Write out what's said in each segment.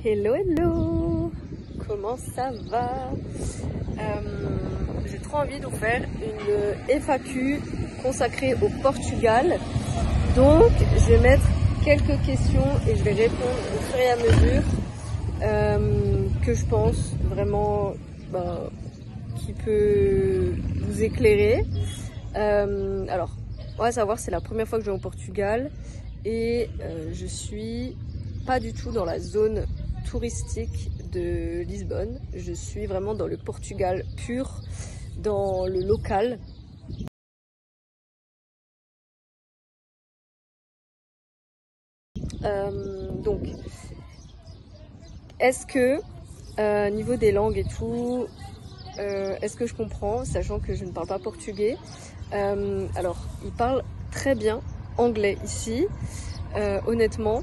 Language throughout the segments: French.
Hello, hello! Comment ça va? J'ai trop envie de vous faire une FAQ consacrée au Portugal. Donc, je vais mettre quelques questions et je vais répondre au fur et à mesure que je pense vraiment qui peut vous éclairer. Alors, on va savoir, c'est la première fois que je vais au Portugal et je suis pas du tout dans la zone touristique de Lisbonne. Je suis vraiment dans le Portugal pur, dans le local. Donc, est-ce que niveau des langues et tout, est-ce que je comprends, sachant que je ne parle pas portugais? Alors, ils parlent très bien anglais ici. Honnêtement,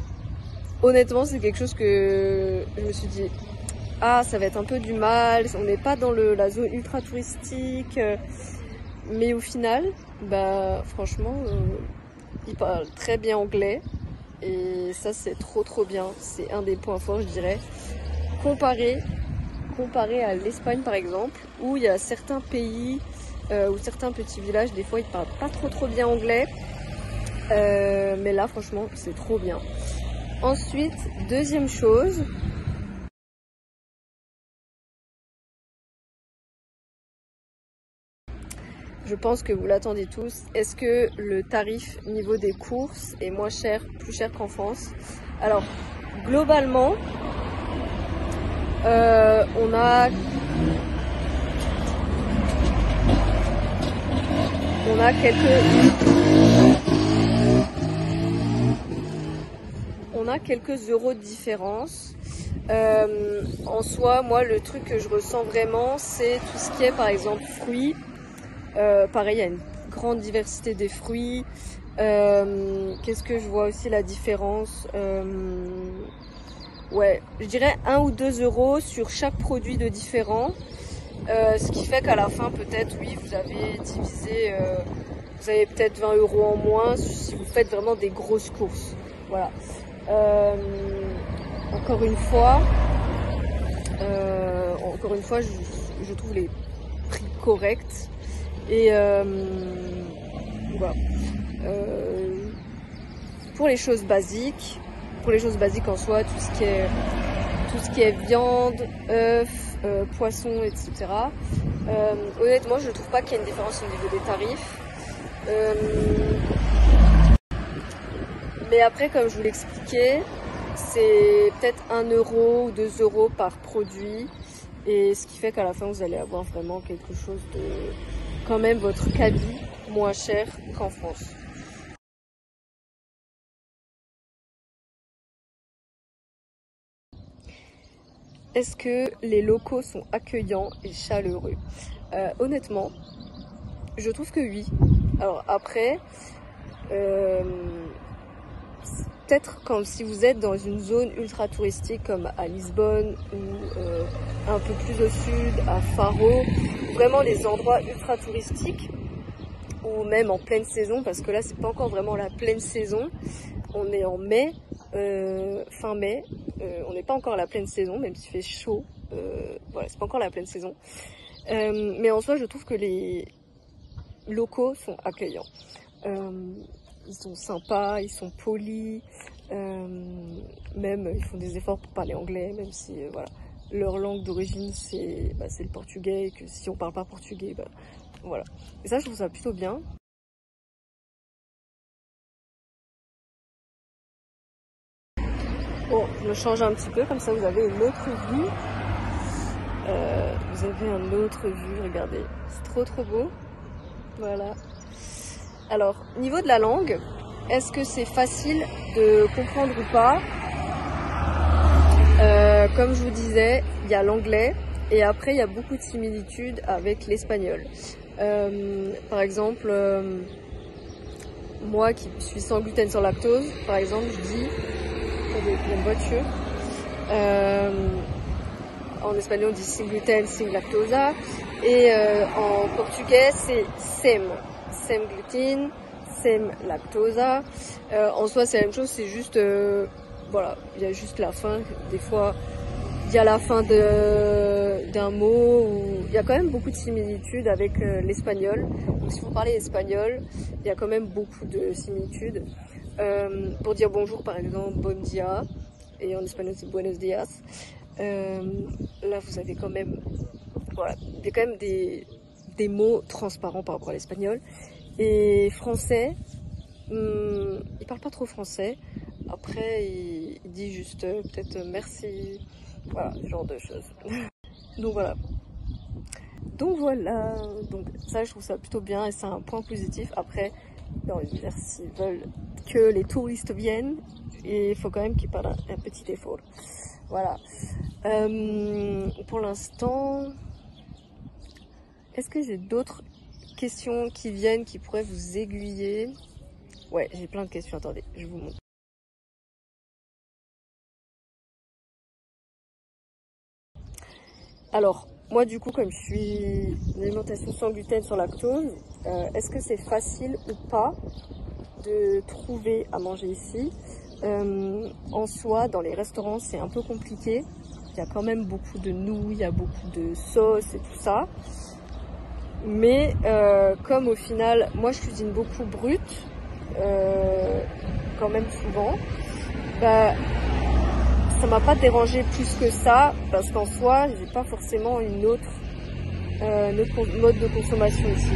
c'est quelque chose que je me suis dit, ah, ça va être un peu du mal, on n'est pas dans la zone ultra touristique, mais au final, franchement, ils parlent très bien anglais, et ça c'est trop bien, c'est un des points forts je dirais, comparé à l'Espagne par exemple, où il y a certains pays, ou certains petits villages, des fois ils parlent pas trop bien anglais, mais là franchement c'est trop bien. Ensuite, deuxième chose, je pense que vous l'attendez tous, est-ce que le tarif niveau des courses est plus cher qu'en France? Alors, globalement, on a quelques euros de différence. En soi, moi, le truc que je ressens vraiment, c'est tout ce qui est, par exemple, fruits. Pareil, il y a une grande diversité des fruits. Qu'est-ce que je vois aussi la différence? Ouais, je dirais 1 ou 2 euros sur chaque produit de différent. Ce qui fait qu'à la fin, peut-être, oui, vous avez divisé, vous avez peut-être 20 euros en moins si vous faites vraiment des grosses courses. Voilà. Encore une fois, je trouve les prix corrects et voilà. Pour les choses basiques en soi, tout ce qui est viande, œufs, poissons, etc. Honnêtement, je trouve pas qu'il y ait une différence au niveau des tarifs. Mais après, comme je vous l'expliquais, c'est peut-être 1 euro ou 2 euros par produit. Et ce qui fait qu'à la fin, vous allez avoir vraiment quelque chose de, quand même, votre caddie moins cher qu'en France. Est-ce que les locaux sont accueillants et chaleureux? Honnêtement, je trouve que oui. Alors après, peut-être quand si vous êtes dans une zone ultra touristique comme à Lisbonne ou un peu plus au sud, à Faro, vraiment des endroits ultra touristiques, ou même en pleine saison, parce que là c'est pas encore vraiment la pleine saison, on est en mai, fin mai, on n'est pas encore à la pleine saison, même s'il fait chaud, voilà, c'est pas encore la pleine saison, mais en soi je trouve que les locaux sont accueillants. Ils sont sympas, ils sont polis, même ils font des efforts pour parler anglais, même si voilà, leur langue d'origine c'est le portugais, et que si on parle pas portugais, voilà. Et ça je trouve ça plutôt bien. Bon, je me change un petit peu, comme ça vous avez une autre vue. Vous avez une autre vue, regardez, c'est trop beau. Voilà. Alors, niveau de la langue, est-ce que c'est facile de comprendre ou pas? Comme je vous disais, il y a l'anglais et après il y a beaucoup de similitudes avec l'espagnol. Par exemple, moi qui suis sans gluten, sans lactose, par exemple, je dis, il y a une voiture. En espagnol on dit sin gluten, sin lactosa, et en portugais c'est sem gluten, sem lactosa. En soi c'est la même chose, c'est juste voilà, il y a juste la fin. Des fois, il y a la fin d'un mot. Il y a quand même beaucoup de similitudes avec l'espagnol. Donc si vous parlez espagnol, il y a quand même beaucoup de similitudes. Pour dire bonjour, par exemple, bon dia, et en espagnol c'est buenos dias. Là, vous avez quand même, voilà, il y a quand même des mots transparents par rapport à l'espagnol. Et français, il parle pas trop français. Après, il dit juste peut-être merci, voilà, ce genre de choses. Donc voilà. Donc voilà. Donc ça, je trouve ça plutôt bien et c'est un point positif. Après, s'ils veulent que les touristes viennent, il faut quand même qu'ils parlent un petit effort. Voilà. Pour l'instant, est-ce que j'ai d'autres questions qui viennent qui pourraient vous aiguiller? Ouais, j'ai plein de questions. Attendez, je vous montre. Alors, moi du coup, comme je suis une alimentation sans gluten, sans lactose, est-ce que c'est facile ou pas de trouver à manger ici? En soi, dans les restaurants, c'est un peu compliqué. Il y a quand même beaucoup de nouilles, il y a beaucoup de sauces et tout ça. Mais comme au final, moi je cuisine beaucoup brut, quand même souvent, bah, ça m'a pas dérangé plus que ça, parce qu'en soi, j'ai pas forcément une autre mode de consommation ici.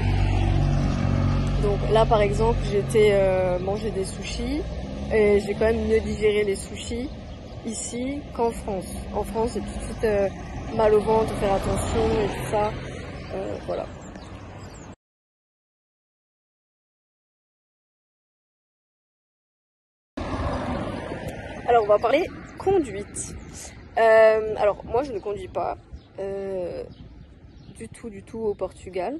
Donc là, par exemple, j'étais manger des sushis, et j'ai quand même mieux digéré les sushis ici qu'en France. En France, j'ai tout de suite mal au ventre, faire attention et tout ça. Voilà. Alors, on va parler conduite. Alors, moi, je ne conduis pas du tout au Portugal.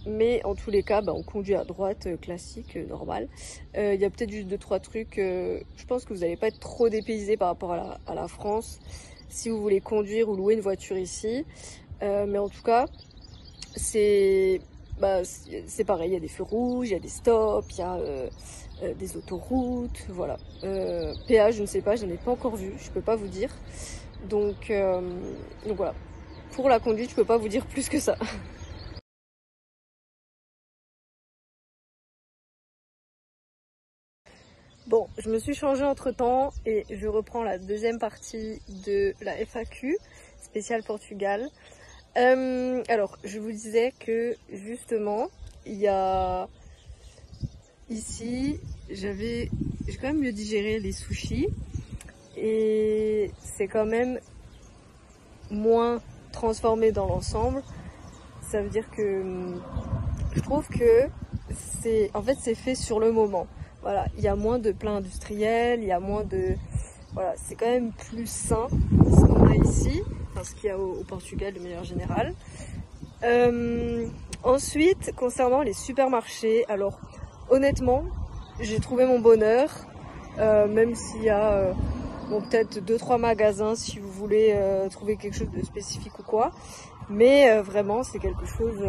Mais en tous les cas, on conduit à droite, classique, normal. Il y a peut-être juste 2-3 trucs. Je pense que vous n'allez pas être trop dépaysé par rapport à la France si vous voulez conduire ou louer une voiture ici. Mais en tout cas, c'est pareil. Il y a des feux rouges, il y a des stops, il y a des autoroutes, voilà. Péage, je ne sais pas, je n'en ai pas encore vu, je peux pas vous dire. Donc voilà. Pour la conduite, je peux pas vous dire plus que ça. Bon, je me suis changée entre temps et je reprends la deuxième partie de la FAQ, spéciale Portugal. Alors, je vous disais que justement, il y a ici, j'ai quand même mieux digéré les sushis et c'est quand même moins transformé dans l'ensemble. Ça veut dire que je trouve que c'est fait sur le moment. Voilà, il y a moins de plats industriels, il y a moins de... Voilà, c'est quand même plus sain ce qu'on a ici, enfin ce qu'il y a au Portugal de manière générale. Ensuite, concernant les supermarchés, alors honnêtement, j'ai trouvé mon bonheur, même s'il y a peut-être 2-3 magasins si vous voulez trouver quelque chose de spécifique ou quoi. Mais vraiment, c'est quelque chose...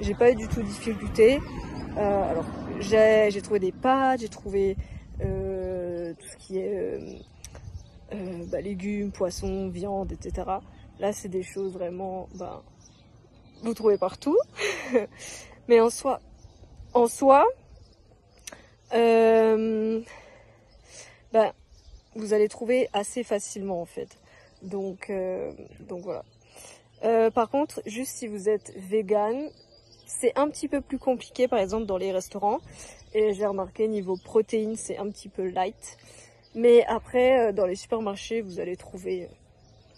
j'ai pas eu du tout de difficulté. Alors, j'ai trouvé des pâtes, j'ai trouvé tout ce qui est légumes, poissons, viande, etc. Là, c'est des choses vraiment, vous trouvez partout. Mais en soi, vous allez trouver assez facilement en fait. Donc voilà. Par contre, juste si vous êtes vegan, c'est un petit peu plus compliqué, par exemple dans les restaurants. Et j'ai remarqué niveau protéines, c'est un petit peu light. Mais après, dans les supermarchés, vous allez trouver,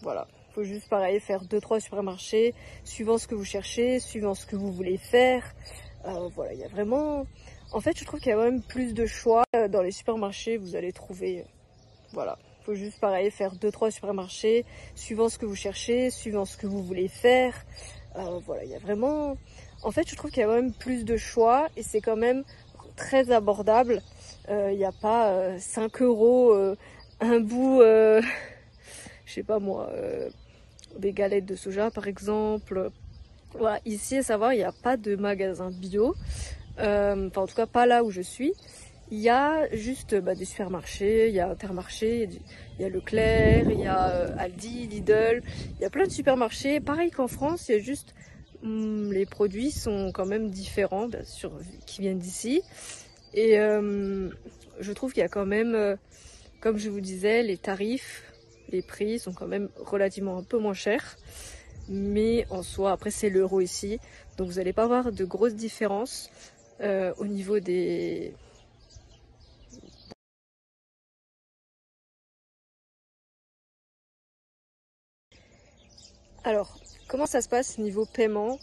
voilà. Faut juste pareil faire 2-3 supermarchés, suivant ce que vous cherchez, suivant ce que vous voulez faire. Voilà, il y a vraiment... En fait, je trouve qu'il y a même plus de choix. Dans les supermarchés, vous allez trouver... voilà. Faut juste pareil faire 2-3 supermarchés, suivant ce que vous cherchez, suivant ce que vous voulez faire. Voilà, il y a vraiment... En fait, je trouve qu'il y a quand même plus de choix et c'est quand même très abordable. Il n'y a pas 5 € un bout, je sais pas moi, des galettes de soja par exemple. Voilà, ici à savoir, il n'y a pas de magasin bio. Enfin, en tout cas, pas là où je suis. il y a juste des supermarchés, il y a Intermarché, il y a Leclerc, il y a Aldi, Lidl, il y a plein de supermarchés. Pareil qu'en France, il y a juste les produits sont quand même différents, bien sûr, qui viennent d'ici. Et je trouve qu'il y a quand même, comme je vous disais, les tarifs, les prix sont quand même relativement un peu moins chers. Mais en soi, après c'est l'euro ici, donc vous n'allez pas avoir de grosses différences au niveau des... Alors, comment ça se passe niveau paiement?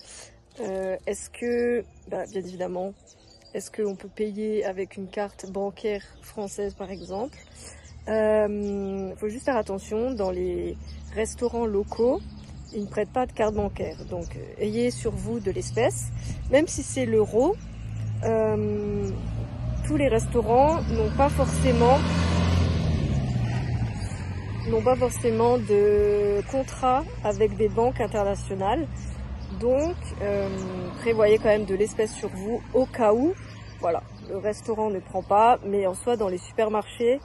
Est-ce que, bien évidemment, est-ce qu'on peut payer avec une carte bancaire française par exemple? Faut juste faire attention, dans les restaurants locaux, ils ne prêtent pas de carte bancaire. Donc ayez sur vous de l'espèce. Même si c'est l'euro, tous les restaurants n'ont pas forcément de contrat avec des banques internationales. Donc prévoyez quand même de l'espèce sur vous au cas où. Voilà, le restaurant ne prend pas, mais en soi dans les supermarchés,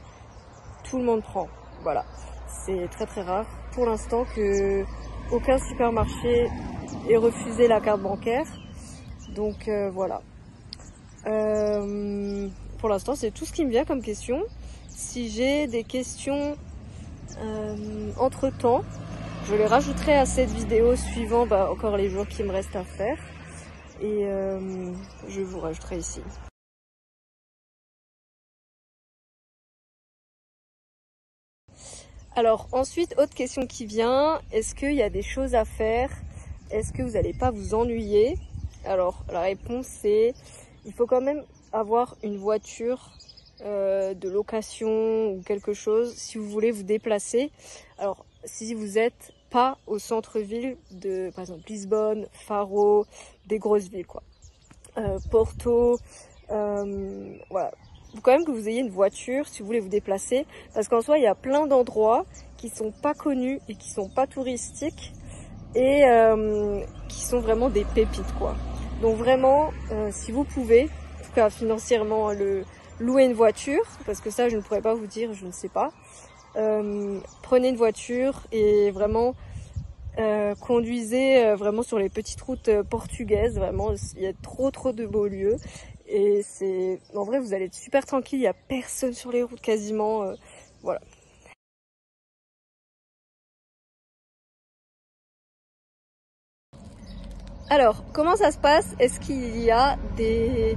tout le monde prend. Voilà, c'est très très rare pour l'instant que aucun supermarché ait refusé la carte bancaire. Donc voilà. Pour l'instant, c'est tout ce qui me vient comme question. Si j'ai des questions entre temps, je les rajouterai à cette vidéo suivant encore les jours qui me restent à faire. Et je vous rajouterai ici. Alors ensuite, autre question qui vient, est-ce qu'il y a des choses à faire? Est-ce que vous n'allez pas vous ennuyer? Alors la réponse c'est, il faut quand même avoir une voiture de location ou quelque chose si vous voulez vous déplacer. Alors si vous n'êtes pas au centre-ville de par exemple Lisbonne, Faro, des grosses villes quoi. Porto, voilà. Faut quand même que vous ayez une voiture si vous voulez vous déplacer, parce qu'en soi il y a plein d'endroits qui sont pas connus et qui sont pas touristiques et qui sont vraiment des pépites quoi. Donc vraiment si vous pouvez, en tout cas financièrement, louer une voiture, parce que ça je ne pourrais pas vous dire, je ne sais pas. Prenez une voiture et vraiment conduisez vraiment sur les petites routes portugaises. Vraiment il y a trop de beaux lieux. Et c'est, en vrai, vous allez être super tranquille, il n'y a personne sur les routes quasiment, voilà. Alors, comment ça se passe? Est-ce qu'il y a des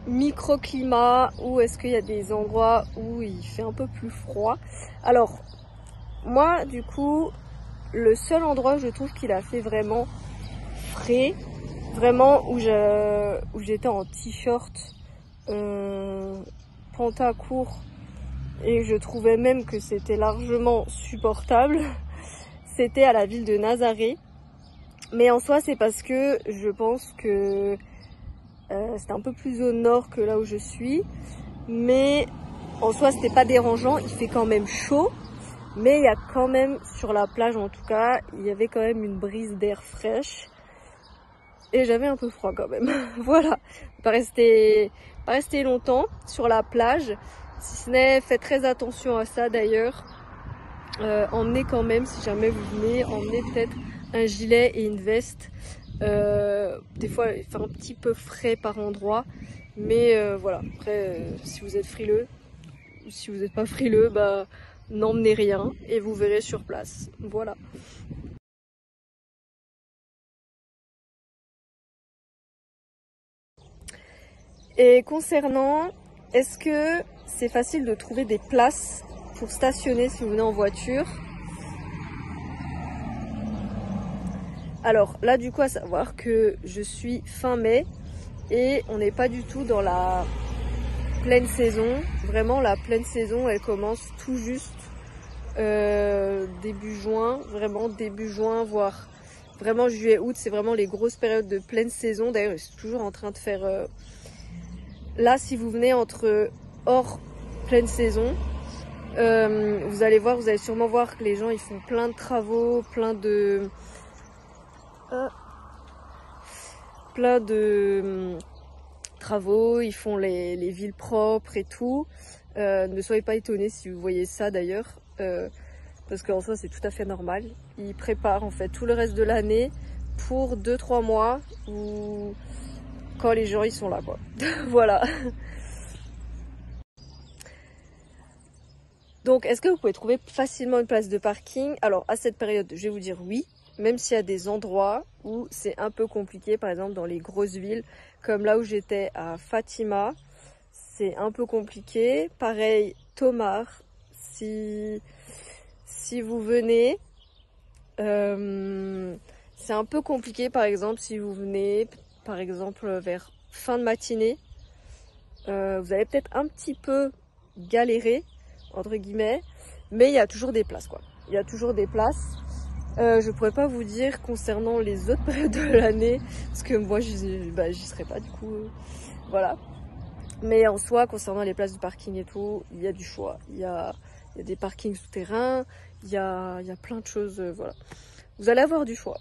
microclimats ou est-ce qu'il y a des endroits où il fait un peu plus froid? Alors, moi, du coup, le seul endroit où je trouve qu'il a fait vraiment frais, vraiment où j'étais en t-shirt pantalon court et je trouvais même que c'était largement supportable, c'était à la ville de Nazaré. Mais en soi c'est parce que je pense que c'était un peu plus au nord que là où je suis, mais en soi c'était pas dérangeant, il fait quand même chaud, mais il y a quand même sur la plage en tout cas, il y avait quand même une brise d'air fraîche. Et j'avais un peu froid quand même. Voilà, pas rester longtemps sur la plage. Si ce n'est, faites très attention à ça d'ailleurs. Emmenez quand même, si jamais vous venez, emmenez peut-être un gilet et une veste. Des fois, il fait un petit peu frais par endroit. Mais voilà, après, si vous êtes frileux, ou si vous n'êtes pas frileux, n'emmenez rien et vous verrez sur place. Voilà. Et concernant, est-ce que c'est facile de trouver des places pour stationner si vous venez en voiture? Alors là du coup à savoir que je suis fin mai et on n'est pas du tout dans la pleine saison. Vraiment la pleine saison elle commence tout juste début juin, vraiment début juin voire vraiment juillet août, c'est vraiment les grosses périodes de pleine saison. D'ailleurs je suis toujours en train de faire... Là, si vous venez hors pleine saison, vous allez voir, vous allez sûrement voir que les gens ils font plein de travaux, plein de travaux, ils font les villes propres et tout. Ne soyez pas étonnés si vous voyez ça d'ailleurs, parce qu'en soi c'est tout à fait normal. Ils préparent en fait tout le reste de l'année pour 2-3 mois ou quand les gens ils sont là quoi. Voilà. Donc est-ce que vous pouvez trouver facilement une place de parking? Alors à cette période je vais vous dire oui, même s'il y a des endroits où c'est un peu compliqué, par exemple dans les grosses villes comme là où j'étais à Fatima, c'est un peu compliqué. Pareil Tomar, si vous venez, c'est un peu compliqué. Par exemple si vous venez par exemple vers fin de matinée, vous allez peut-être un petit peu galérer entre guillemets, mais il y a toujours des places quoi. Il y a toujours des places. Je pourrais pas vous dire concernant les autres périodes de l'année parce que moi j'y serai pas du coup, voilà. Mais en soi concernant les places de parking et tout, il y a du choix. Il y a des parkings souterrains, il y a plein de choses, voilà. Vous allez avoir du choix.